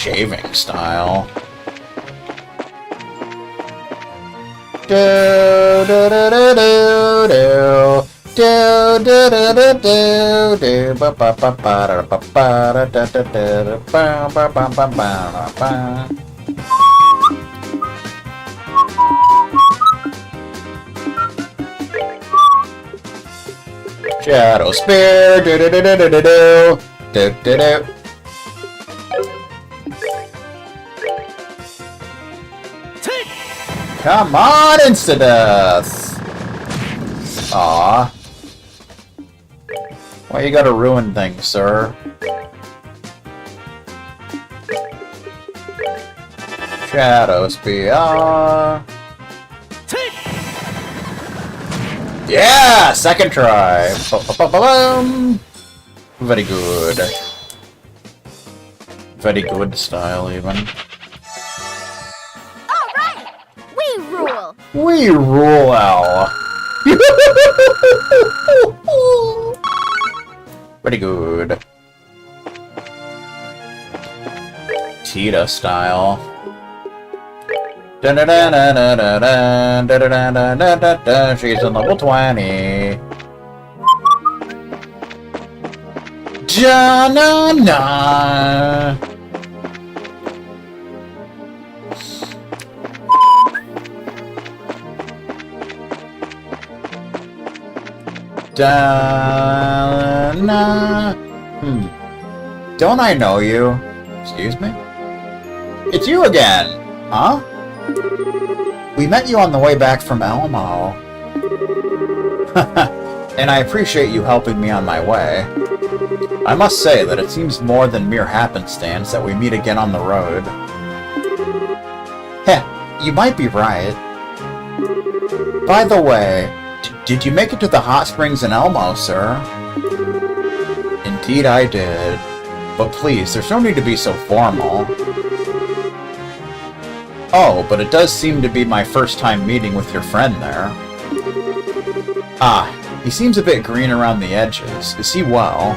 shaving style. Shadow Spear, Come on, Insta-Death! Aw. Why you gotta ruin things, sir? Shadow Spear. Yeah! Second try! Very good. Very good style, even. Alright! We rule! We rule, Al! Pretty good. Tita style. She's in level 20. Ja-na-na. Da-na. Don't I know you? Excuse me? It's you again! Huh? We met you on the way back from Elmo. And I appreciate you helping me on my way. I must say that it seems more than mere happenstance that we meet again on the road. Heh, you might be right. By the way, did you make it to the hot springs in Elmo, sir? Indeed I did. But please, there's no need to be so formal. Oh, but it does seem to be my first time meeting with your friend there. Ah, he seems a bit green around the edges. Is he well?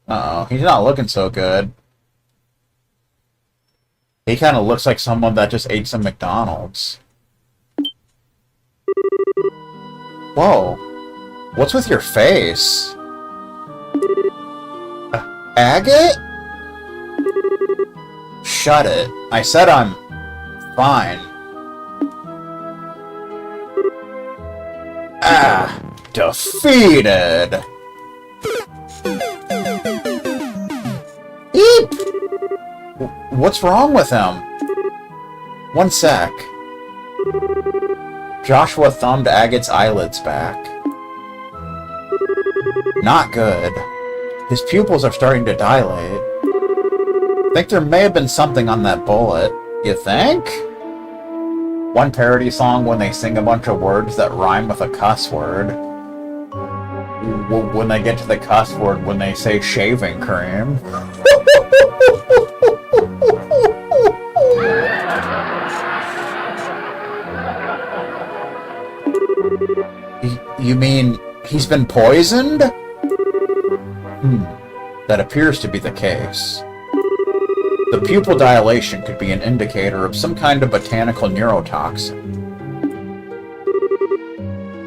Uh-oh, he's not looking so good. He kind of looks like someone that just ate some McDonald's. Whoa. What's with your face? Agate? Shut it. I said I'm fine. Ah, defeated. Eep! What's wrong with him? One sec. Joshua thumbed Agate's eyelids back. Not good. His pupils are starting to dilate. Think there may have been something on that bullet. You think? One parody song when they sing a bunch of words that rhyme with a cuss word. When they get to the cuss word, when they say shaving cream. You mean he's been poisoned? That appears to be the case. The pupil dilation could be an indicator of some kind of botanical neurotoxin.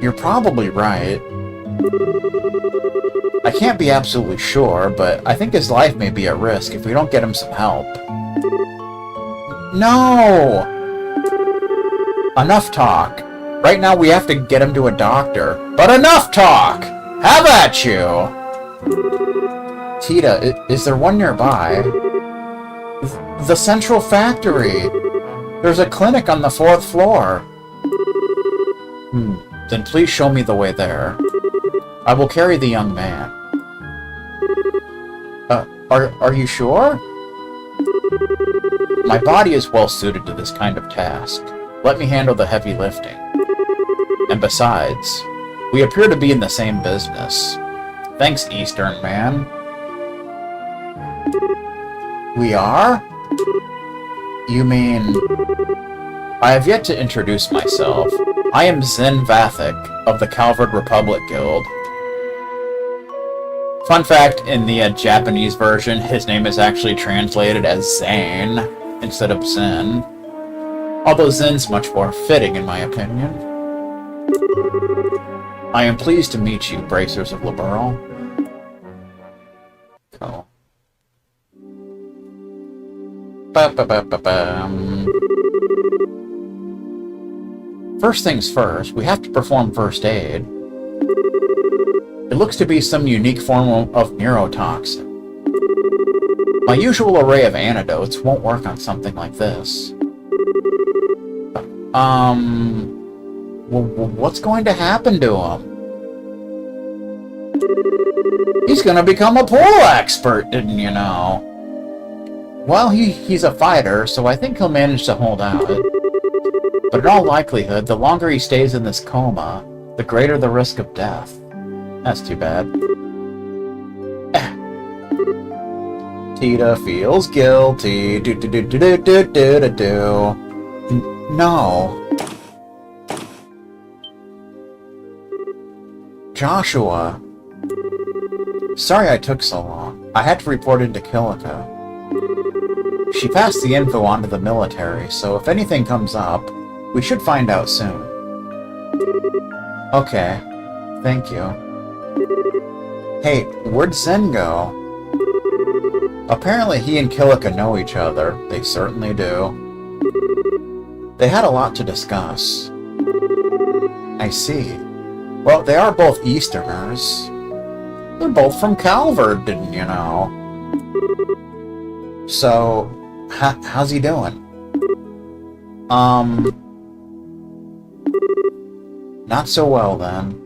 You're probably right. I can't be absolutely sure, but I think his life may be at risk if we don't get him some help. No! Enough talk. Right now we have to get him to a doctor. But enough talk! Have at you! Tita, is there one nearby? The Central Factory! There's a clinic on the 4th floor. Then please show me the way there. I will carry the young man. Are you sure? My body is well suited to this kind of task. Let me handle the heavy lifting. And besides, we appear to be in the same business. Thanks, Eastern Man. We are? You mean... I have yet to introduce myself. I am Zen Vathic, of the Calvard Republic Guild. Fun fact, in the Japanese version, his name is actually translated as Zane instead of Zen. Although Zen's much more fitting, in my opinion. I am pleased to meet you, Bracers of Liberal. Cool. Ba-ba-ba-ba-bum. First things first, we have to perform first aid. It looks to be some unique form of neurotoxin. My usual array of antidotes won't work on something like this. What's going to happen to him? He's gonna become a pool expert, didn't you know? Well, he's a fighter, so I think he'll manage to hold out. But in all likelihood, the longer he stays in this coma, the greater the risk of death. That's too bad. Tita feels guilty. No. Joshua. Sorry I took so long. I had to report into Kilika. She passed the info on to the military, so if anything comes up, we should find out soon. Okay. Thank you. Hey, where'd Zen go? Apparently he and Kilika know each other. They certainly do. They had a lot to discuss. I see. Well, they are both Easterners. They're both from Calvert, didn't you know? So, how's he doing? Not so well then.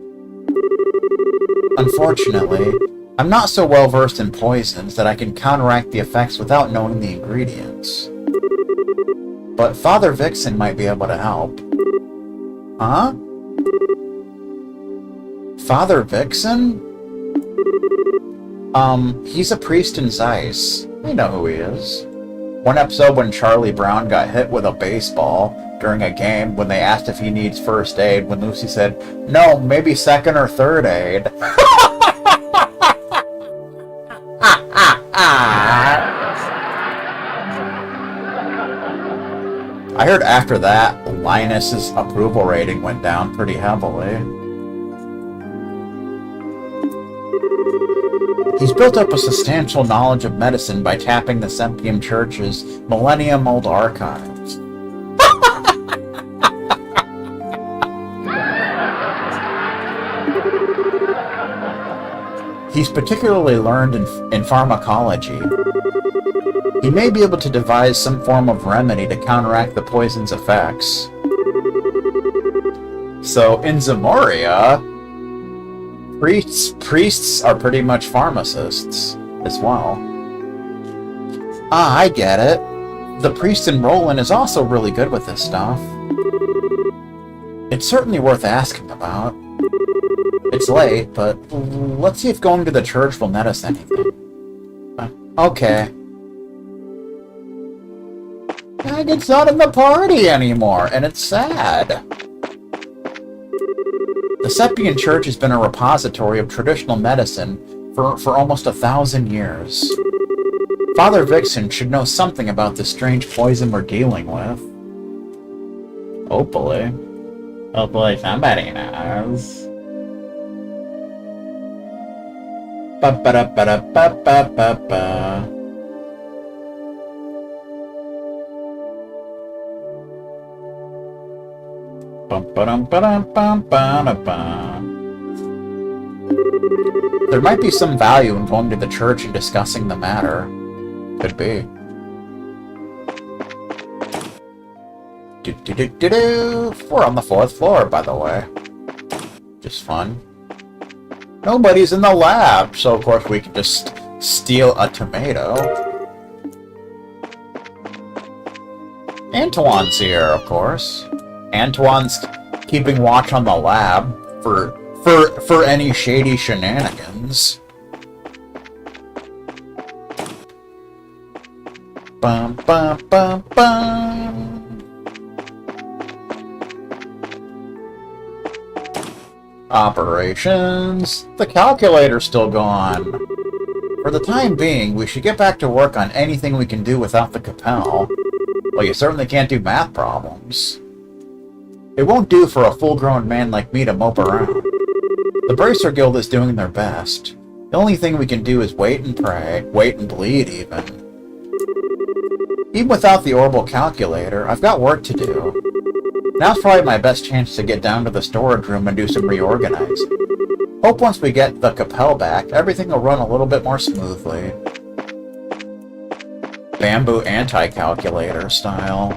Unfortunately, I'm not so well versed in poisons that I can counteract the effects without knowing the ingredients. But Father Vixen might be able to help. Huh? Father Vixen? He's a priest in Zeiss. We know who he is. One episode when Charlie Brown got hit with a baseball during a game when they asked if he needs first aid, when Lucy said, no, maybe second or third aid. I heard after that, Linus's approval rating went down pretty heavily. He's built up a substantial knowledge of medicine by tapping the Sempium Church's millennium-old archives. He's particularly learned in pharmacology. He may be able to devise some form of remedy to counteract the poison's effects. So, in Zamoria, priests are pretty much pharmacists as well. Ah, I get it. The priest in Roland is also really good with this stuff. It's certainly worth asking about. It's late, but let's see if going to the church will net us anything. Okay. It's not in the party anymore, and it's sad. The Seppian Church has been a repository of traditional medicine for almost 1,000 years. Father Vixen should know something about the strange poison we're dealing with. Hopefully. Hopefully somebody knows. Ba-ba-da-ba-da-ba-ba-ba-ba. There might be some value in going to the church and discussing the matter. Could be. Do-do-do-do-do. We're on the 4th floor, by the way. Just fun. Nobody's in the lab, so of course we can just steal a tomato. Antoine's here, of course. Antoine's keeping watch on the lab for any shady shenanigans. Bum bum bum bum. Operations. The calculator's still gone. For the time being, we should get back to work on anything we can do without the Capel. Well, you certainly can't do math problems. It won't do for a full-grown man like me to mope around. The Bracer Guild is doing their best. The only thing we can do is wait and pray, wait and bleed even. Even without the orbital calculator, I've got work to do. Now's probably my best chance to get down to the storage room and do some reorganizing. Hope once we get the Capel back, everything will run a little bit more smoothly. Bamboo anti-calculator style.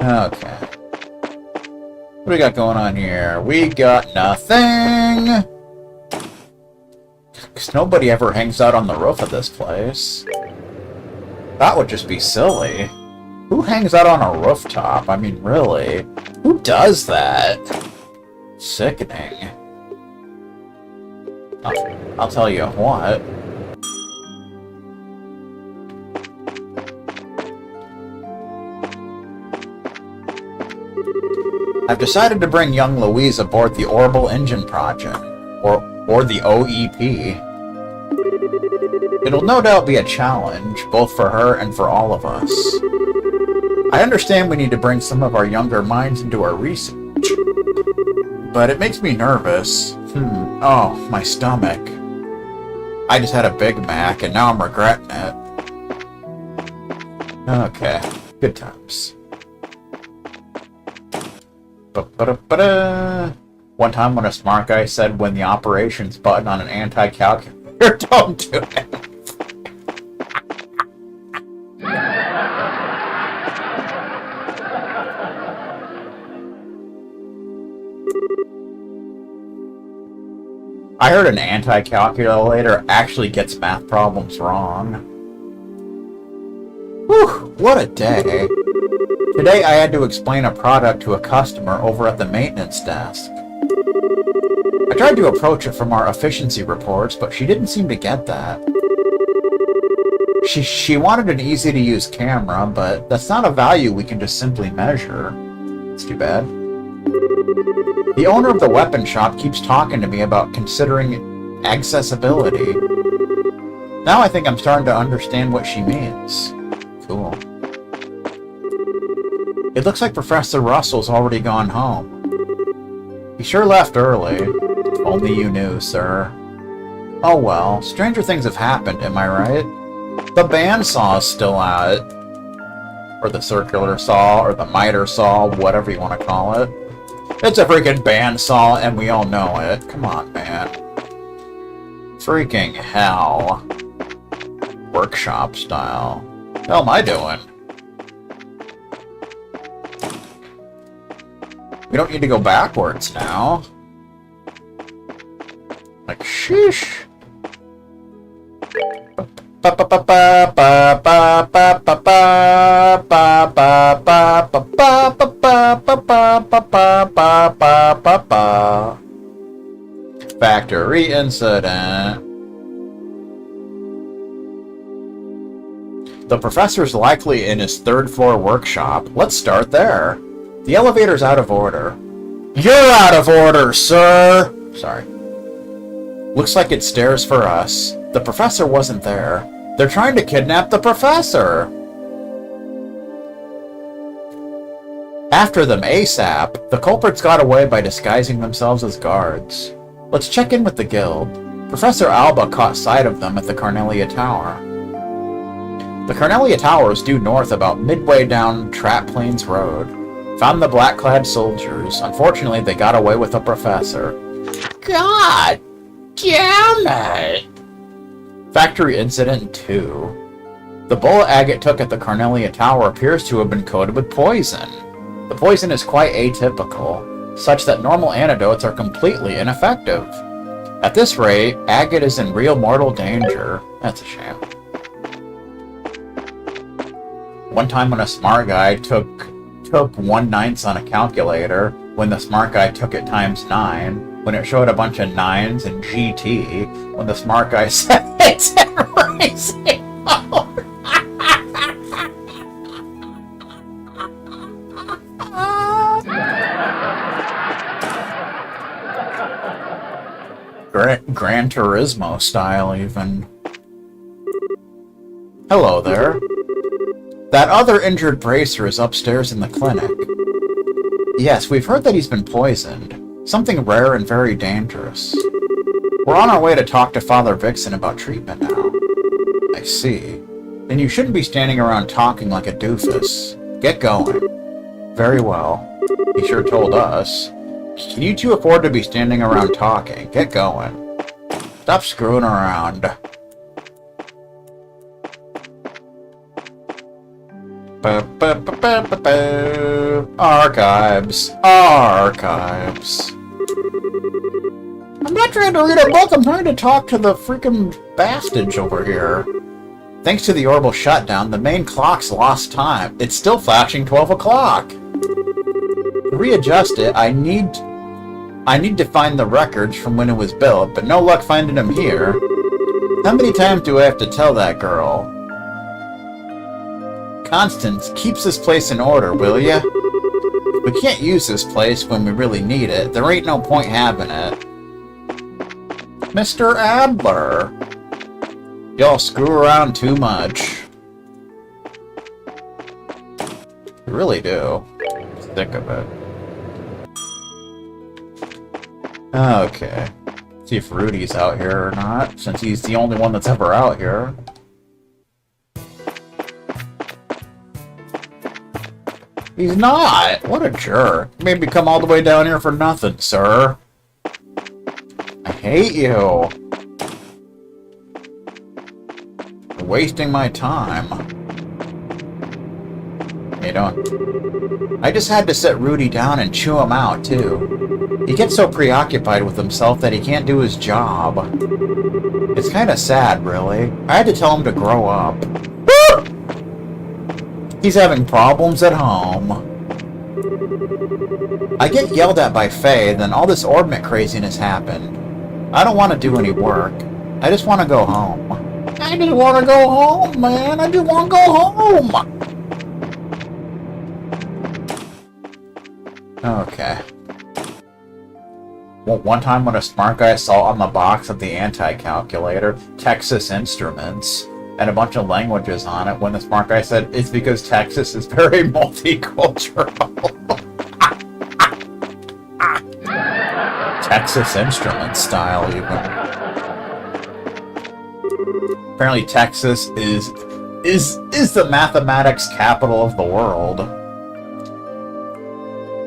Okay. What do we got going on here? We got nothing! Because nobody ever hangs out on the roof of this place. That would just be silly. Who hangs out on a rooftop? I mean, really? Who does that? Sickening. I'll tell you what. I've decided to bring young Louise aboard the Orbital Engine Project, or the OEP. It'll no doubt be a challenge, both for her and for all of us. I understand we need to bring some of our younger minds into our research, but it makes me nervous. Oh, my stomach. I just had a Big Mac, and now I'm regretting it. Okay, good times. Ba-ba-da-ba-da. One time when a smart guy said when the operations button on an anti-calculator, don't do it. I heard an anti-calculator actually gets math problems wrong. Whew, what a day. Today I had to explain a product to a customer over at the maintenance desk. I tried to approach it from our efficiency reports, but she didn't seem to get that. She wanted an easy-to-use camera, but that's not a value we can just simply measure. It's too bad. The owner of the weapon shop keeps talking to me about considering accessibility. Now I think I'm starting to understand what she means. Cool. It looks like Professor Russell's already gone home. He sure left early. If only you knew, sir. Oh well, stranger things have happened, am I right? The bandsaw is still out. Or the circular saw, or the miter saw, whatever you want to call it. It's a freaking bandsaw, and we all know it. Come on, man. Freaking hell. Workshop style. What the hell am I doing? We don't need to go backwards now. Like, sheesh. Factory incident. The professor's likely in his third-floor workshop. Let's start there. The elevator's out of order. You're out of order, sir! Sorry. Looks like it stares for us. The professor wasn't there. They're trying to kidnap the professor! After them ASAP, the culprits got away by disguising themselves as guards. Let's check in with the guild. Professor Alba caught sight of them at the Carnelia Tower. The Carnelia Tower is due north about midway down Trap Plains Road. Found the black-clad soldiers. Unfortunately, they got away with the professor. God damn it! Factory Incident 2. The bullet Agate took at the Carnelia Tower appears to have been coated with poison. The poison is quite atypical, such that normal antidotes are completely ineffective. At this rate, Agate is in real mortal danger. That's a shame. One time when a smart guy took 1/9 on a calculator, when the smart guy took it times 9, when it showed a bunch of 9s and GT, when the smart guy said it's in racing mode. Gran Turismo style, even. Hello there. That other injured bracer is upstairs in the clinic. Yes, we've heard that he's been poisoned. Something rare and very dangerous. We're on our way to talk to Father Vixen about treatment now. I see. Then you shouldn't be standing around talking like a doofus. Get going. Very well. He sure told us. Can you two afford to be standing around talking? Get going. Stop screwing around. Archives. Archives. I'm not trying to read a book, I'm trying to talk to the freaking bastage over here. Thanks to the orbital shutdown, the main clock's lost time. It's still flashing 12 o'clock. To readjust it, I need to find the records from when it was built, but no luck finding them here. How many times do I have to tell that girl? Constance, keeps this place in order, will ya? If we can't use this place when we really need it, there ain't no point having it. Mr. Adler! Y'all screw around too much. You really do. Sick of it. Okay. See if Rudy's out here or not, since he's the only one that's ever out here. He's not! What a jerk. You made me come all the way down here for nothing, sir. I hate you. You're wasting my time. How you doing? I just had to sit Rudy down and chew him out, too. He gets so preoccupied with himself that he can't do his job. It's kinda sad, really. I had to tell him to grow up. He's having problems at home. I get yelled at by Faye, then all this orbit craziness happened. I don't want to do any work. I just want to go home. I just want to go home, man. I just want to go home. Okay. Well, one time when a smart guy saw on the box of the anti-calculator, Texas Instruments, and a bunch of languages on it, when the smart guy said, it's because Texas is very multicultural. Texas Instruments style, even. Apparently Texas is the mathematics capital of the world.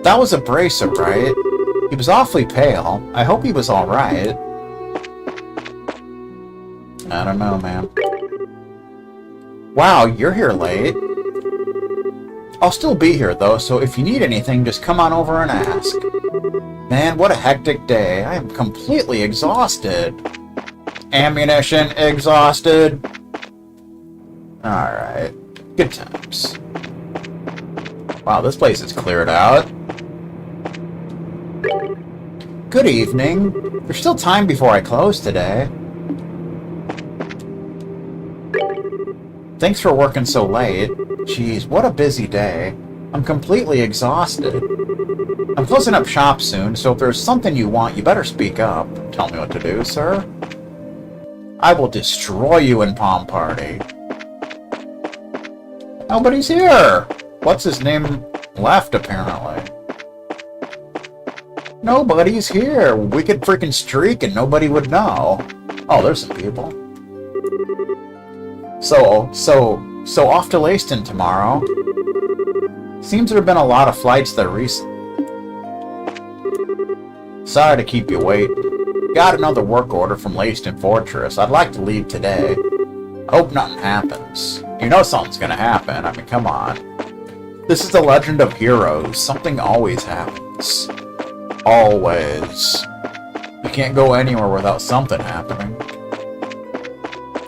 That was a bracer, right? He was awfully pale. I hope he was alright. I don't know, man. Wow, you're here late. I'll still be here, though, so if you need anything, just come on over and ask. Man, what a hectic day. I am completely exhausted. Ammunition exhausted. Alright. Good times. Wow, this place is cleared out. Good evening. There's still time before I close today. Thanks for working so late. Jeez, what a busy day. I'm completely exhausted. I'm closing up shop soon, so if there's something you want, you better speak up. Tell me what to do, sir. I will destroy you in Palm Party. Nobody's here. What's his name left, apparently. Nobody's here. We could freaking streak and nobody would know. Oh, there's some people. So off to Leyston tomorrow. Seems there have been a lot of flights there recently. Sorry to keep you waiting. Got another work order from Leyston Fortress. I'd like to leave today. Hope nothing happens. You know something's gonna happen. I mean, come on. This is the legend of heroes. Something always happens. Always. You can't go anywhere without something happening.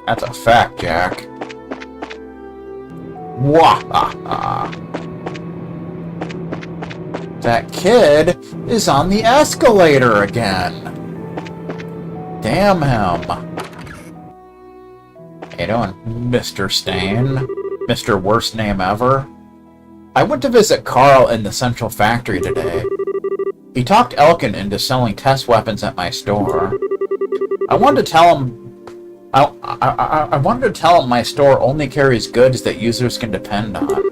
That's a fact, Jack. Wahaha. That kid is on the escalator again. Damn him. How you doing, Mr. Stain? Mr. Worst Name Ever? I went to visit Carl in the Central Factory today. He talked Elkin into selling test weapons at my store. I wanted to tell him... I wanted to tell him my store only carries goods that users can depend on.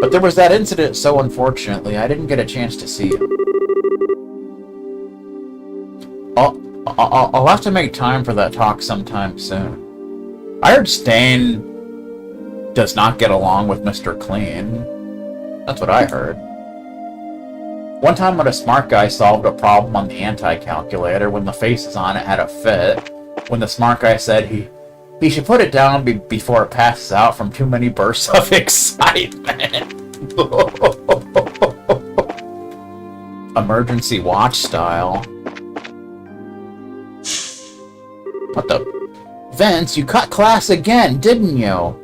But there was that incident, so unfortunately, I didn't get a chance to see him. I'll have to make time for that talk sometime soon. I heard Stain does not get along with Mr. Clean. That's what I heard. One time when a smart guy solved a problem on the anti-calculator when the faces on it had a fit, when the smart guy said he should put it down before it passes out from too many bursts of excitement. Emergency watch style. What the? Vince, you cut class again, didn't you?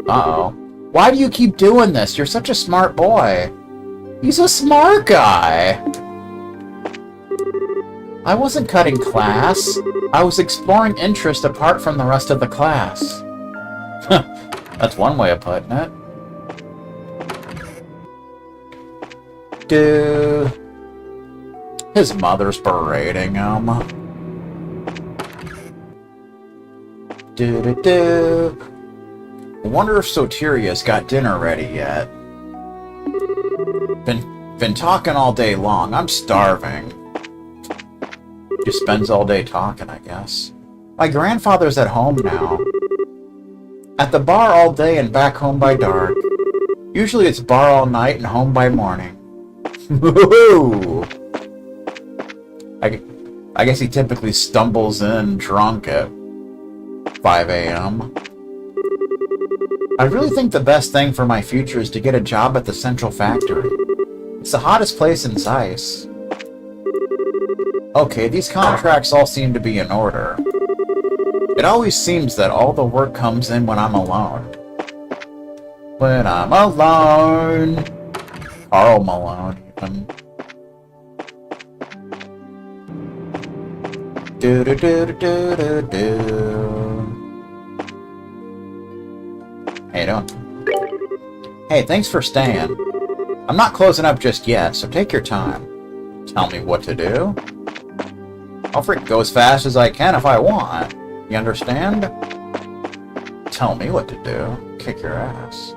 Uh-oh. Why do you keep doing this? You're such a smart boy. He's a smart guy. I wasn't cutting class. I was exploring interest apart from the rest of the class. That's one way of putting it. Dude. His mother's berating him. I wonder if Soteria's got dinner ready yet. Been talking all day long. I'm starving. Just spends all day talking, I guess. My grandfather's at home now. At the bar all day and back home by dark. Usually it's bar all night and home by morning. Woohoo! I guess he typically stumbles in drunk at 5 a.m. I really think the best thing for my future is to get a job at the Central Factory. It's the hottest place in Zeiss. Okay, these contracts all seem to be in order. It always seems that all the work comes in when I'm alone. When I'm alone. Carl Malone, even. How you doing? Hey, thanks for staying. I'm not closing up just yet, so take your time. Tell me what to do. I'll freaking go as fast as I can if I want. You understand? Tell me what to do. Kick your ass.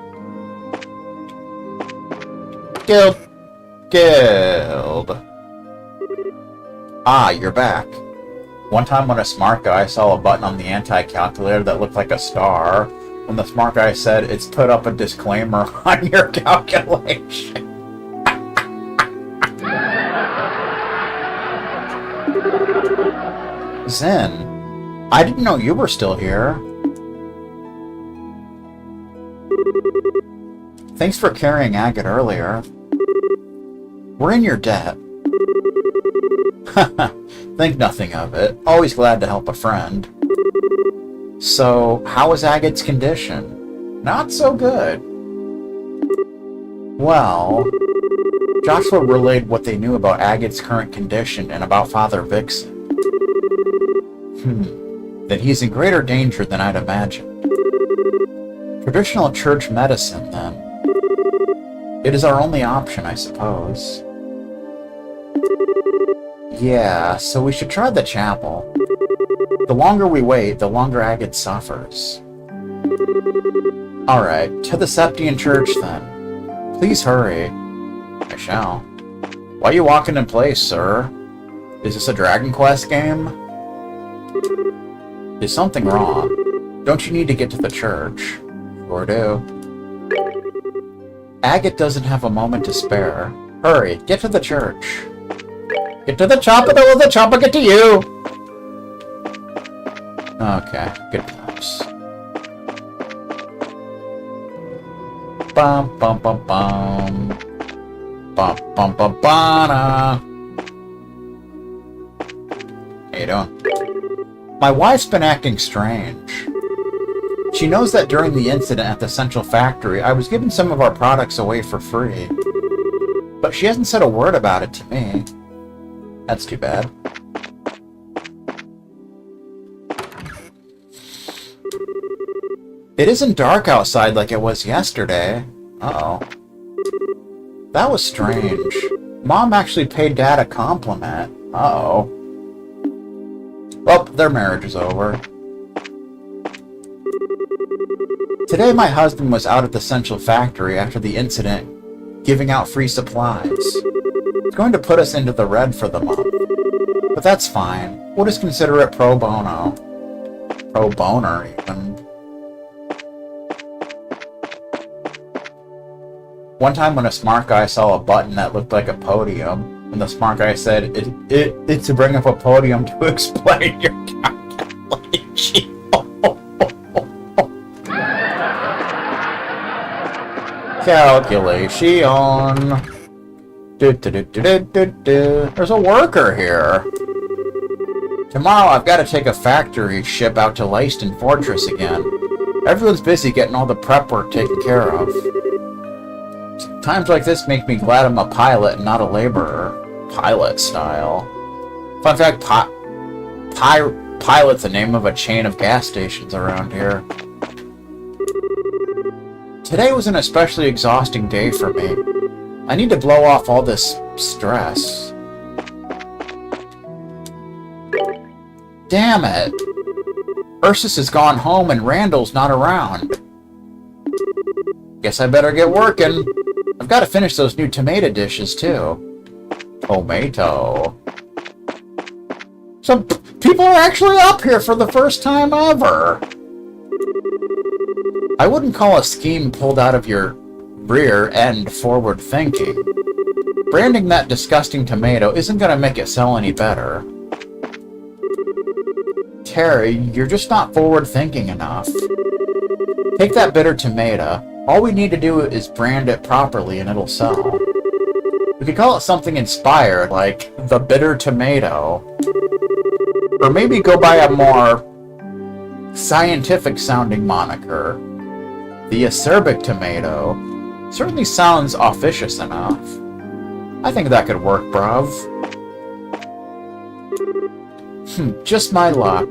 Guild. Ah, you're back. One time when a smart guy saw a button on the anti-calculator that looked like a star, when the smart guy said, it's put up a disclaimer on your calculation. Zen, I didn't know you were still here. Thanks for carrying Agate earlier. We're in your debt. Think nothing of it. Always glad to help a friend. So, how is Agate's condition? Not so good. Well, Joshua relayed what they knew about Agate's current condition and about Father Vixen. That he's in greater danger than I'd imagined. Traditional church medicine, then. It is our only option, I suppose. Yeah, so we should try the chapel. The longer we wait, the longer Agate suffers. Alright, to the Septian Church, then. Please hurry. I shall. Why are you walking in place, sir? Is this a Dragon Quest game? Is something wrong? Don't you need to get to the church? Sure do. Agate doesn't have a moment to spare. Hurry, get to the church. Get to the chopper, or the chopper get to you! Okay, good times. Bum bum bum bum. Bum bum bum bana. How you doing? My wife's been acting strange. She knows that during the incident at the Central Factory, I was giving some of our products away for free. But she hasn't said a word about it to me. That's too bad. It isn't dark outside like it was yesterday. Uh-oh. That was strange. Mom actually paid Dad a compliment. Uh-oh. Well, their marriage is over. Today my husband was out at the Central Factory after the incident, giving out free supplies. It's going to put us into the red for the month. But that's fine. We'll just consider it pro bono. Pro boner, even. One time when a smart guy saw a button that looked like a podium, and the smart guy said, it's to bring up a podium to explain your calculation. Calculation. There's a worker here. Tomorrow I've got to take a factory ship out to Leiston Fortress again. Everyone's busy getting all the prep work taken care of. Times like this make me glad I'm a pilot and not a laborer. Pilot style. Fun fact, Pilot's the name of a chain of gas stations around here. Today was an especially exhausting day for me. I need to blow off all this stress. Damn it! Ursus has gone home and Randall's not around. Guess I better get working. I've got to finish those new tomato dishes, too. Tomato. Some people are actually up here for the first time ever. I wouldn't call a scheme pulled out of your rear end forward thinking. Branding that disgusting tomato isn't going to make it sell any better. Terry, you're just not forward thinking enough. Take that bitter tomato. All we need to do is brand it properly and it'll sell. We could call it something inspired, like the bitter tomato. Or maybe go by a more scientific sounding moniker. The acerbic tomato. Certainly sounds officious enough. I think that could work, bruv. Just my luck.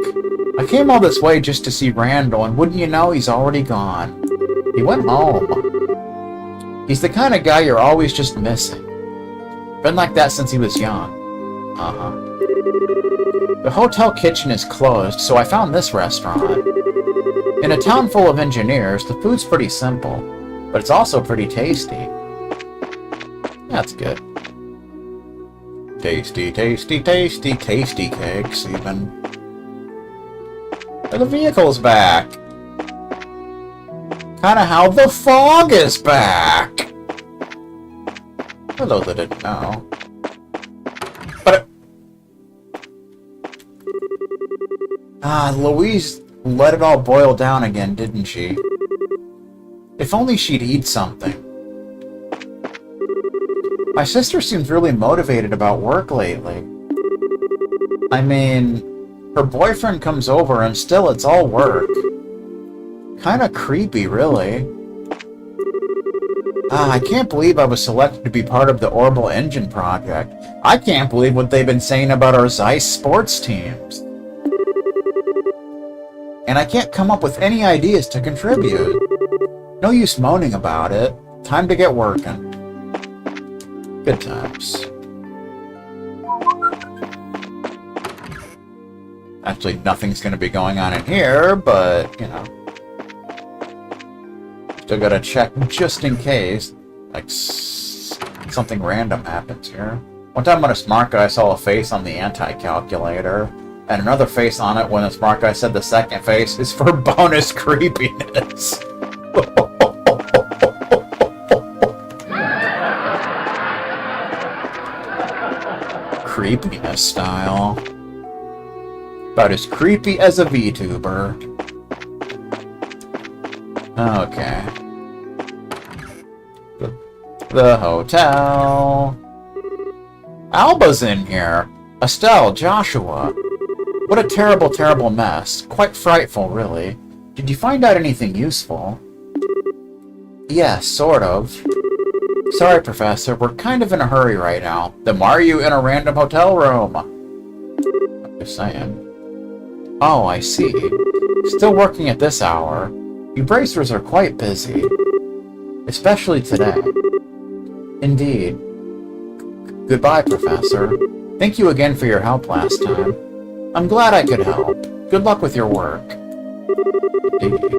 I came all this way just to see Randall, and wouldn't you know, he's already gone. He went home. He's the kind of guy you're always just missing. Been like that since he was young. The hotel kitchen is closed, so I found this restaurant. In a town full of engineers, the food's pretty simple, but it's also pretty tasty. That's good. Tasty, tasty, tasty, tasty cakes, even. And the vehicle's back. Kinda how the fog is back. For those that didn't know. But Louise let it all boil down again, didn't she? If only she'd eat something. My sister seems really motivated about work lately. I mean, her boyfriend comes over and still it's all work. Kinda creepy, really. I can't believe I was selected to be part of the Orbital Engine project. I can't believe what they've been saying about our Zeiss sports teams. And I can't come up with any ideas to contribute. No use moaning about it. Time to get working. Good times. Actually, nothing's going to be going on in here, but, you know. Still gotta check just in case, like, something random happens here. One time when a smart guy saw a face on the anti-calculator, and another face on it when the smart guy said the second face is for bonus creepiness. Creepiness style. About as creepy as a VTuber. Okay. The hotel. Alba's in here. Estelle, Joshua. What a terrible, terrible mess. Quite frightful, really. Did you find out anything useful? Yes, sort of. Sorry, Professor, we're kind of in a hurry right now. Then why are you in a random hotel room? I'm just saying. Oh, I see. Still working at this hour. You bracers are quite busy. Especially today. Indeed. Goodbye, Professor. Thank you again for your help last time. I'm glad I could help. Good luck with your work. Indeed.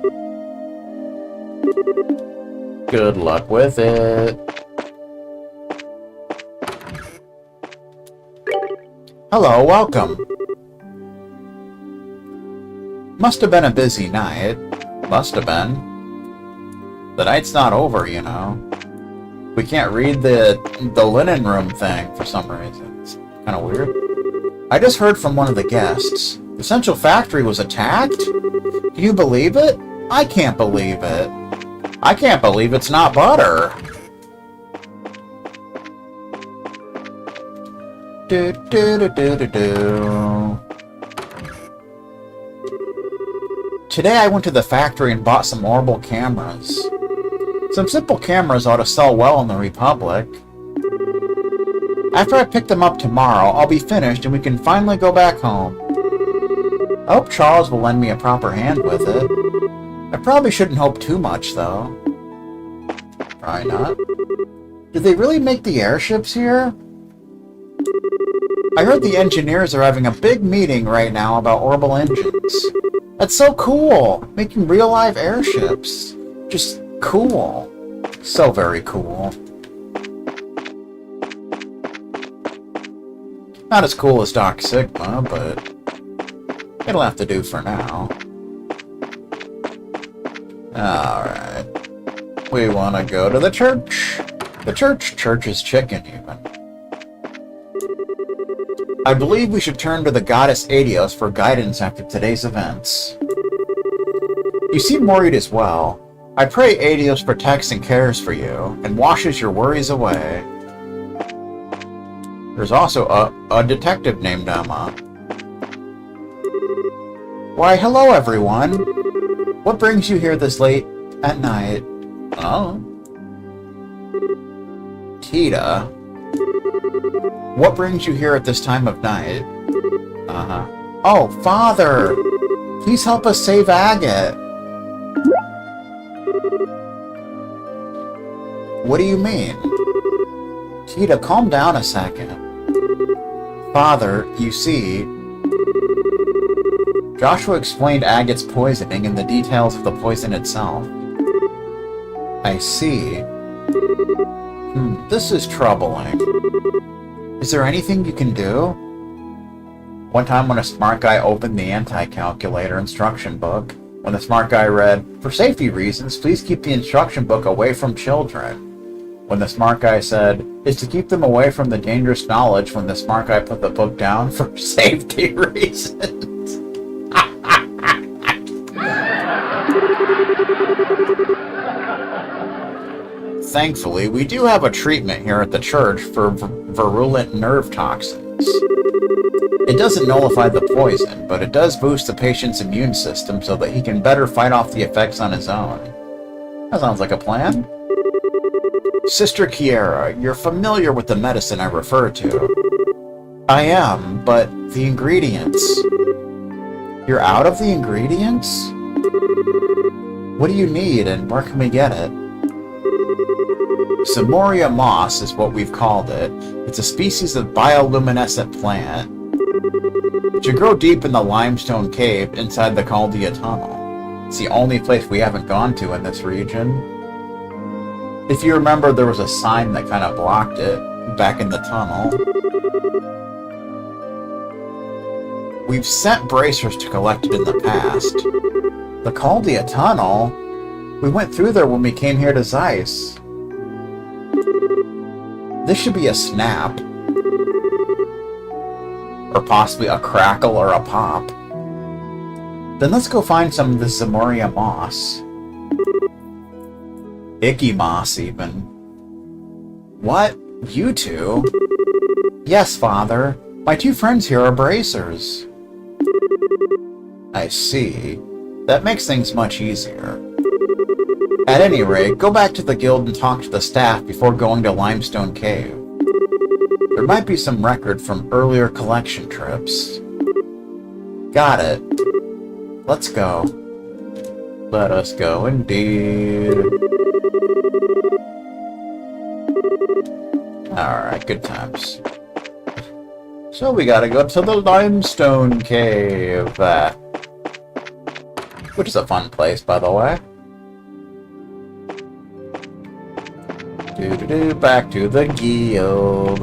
Good luck with it. Hello, welcome. Must have been a busy night. Must have been. The night's not over, you know. We can't read the linen room thing for some reason. It's kind of weird. I just heard from one of the guests. The Central Factory was attacked? Can you believe it? I can't believe it. I can't believe it's not butter. Do do do do do do. Today I went to the factory and bought some orbital cameras. Some simple cameras ought to sell well in the Republic. After I pick them up tomorrow, I'll be finished and we can finally go back home. I hope Charles will lend me a proper hand with it. I probably shouldn't hope too much, though. Probably not. Did they really make the airships here? I heard the engineers are having a big meeting right now about orbital engines. That's so cool! Making real-life airships. Just cool. So very cool. Not as cool as Doc Sigma, but it'll have to do for now. Alright. We want to go to the church. The church is chicken, even. I believe we should turn to the goddess Adios for guidance after today's events. You seem worried as well. I pray Adios protects and cares for you, and washes your worries away. There's also a detective named Emma. Why, hello everyone! What brings you here this late at night? Oh? Tita? What brings you here at this time of night? Uh-huh. Oh, Father! Please help us save Agate! What do you mean? Tita, calm down a second. Father, you see... Joshua explained Agate's poisoning and the details of the poison itself. I see. This is troubling. Is there anything you can do? One time when a smart guy opened the anti-calculator instruction book, when the smart guy read, "For safety reasons, please keep the instruction book away from children." When the smart guy said, "Is to keep them away from the dangerous knowledge," when the smart guy put the book down, "For safety reasons." Thankfully, we do have a treatment here at the church for virulent nerve toxins. It doesn't nullify the poison, but it does boost the patient's immune system so that he can better fight off the effects on his own. That sounds like a plan. Sister Kiera, you're familiar with the medicine I refer to. I am, but the ingredients... You're out of the ingredients? What do you need, and where can we get it? Simoria moss is what we've called it. It's a species of bioluminescent plant. It should grow deep in the limestone cave inside the Chaldea Tunnel. It's the only place we haven't gone to in this region. If you remember, there was a sign that kind of blocked it back in the tunnel. We've sent bracers to collect it in the past. The Chaldea Tunnel? We went through there when we came here to Zeiss. This should be a snap. Or possibly a crackle or a pop. Then let's go find some of this Zamoria moss. Icky moss, even. What? You two? Yes, Father. My two friends here are bracers. I see. That makes things much easier. At any rate, go back to the guild and talk to the staff before going to Limestone Cave. There might be some record from earlier collection trips. Got it. Let's go. Let us go, indeed. Alright, good times. So we gotta go to the limestone cave. Which is a fun place, by the way. Back to the guild.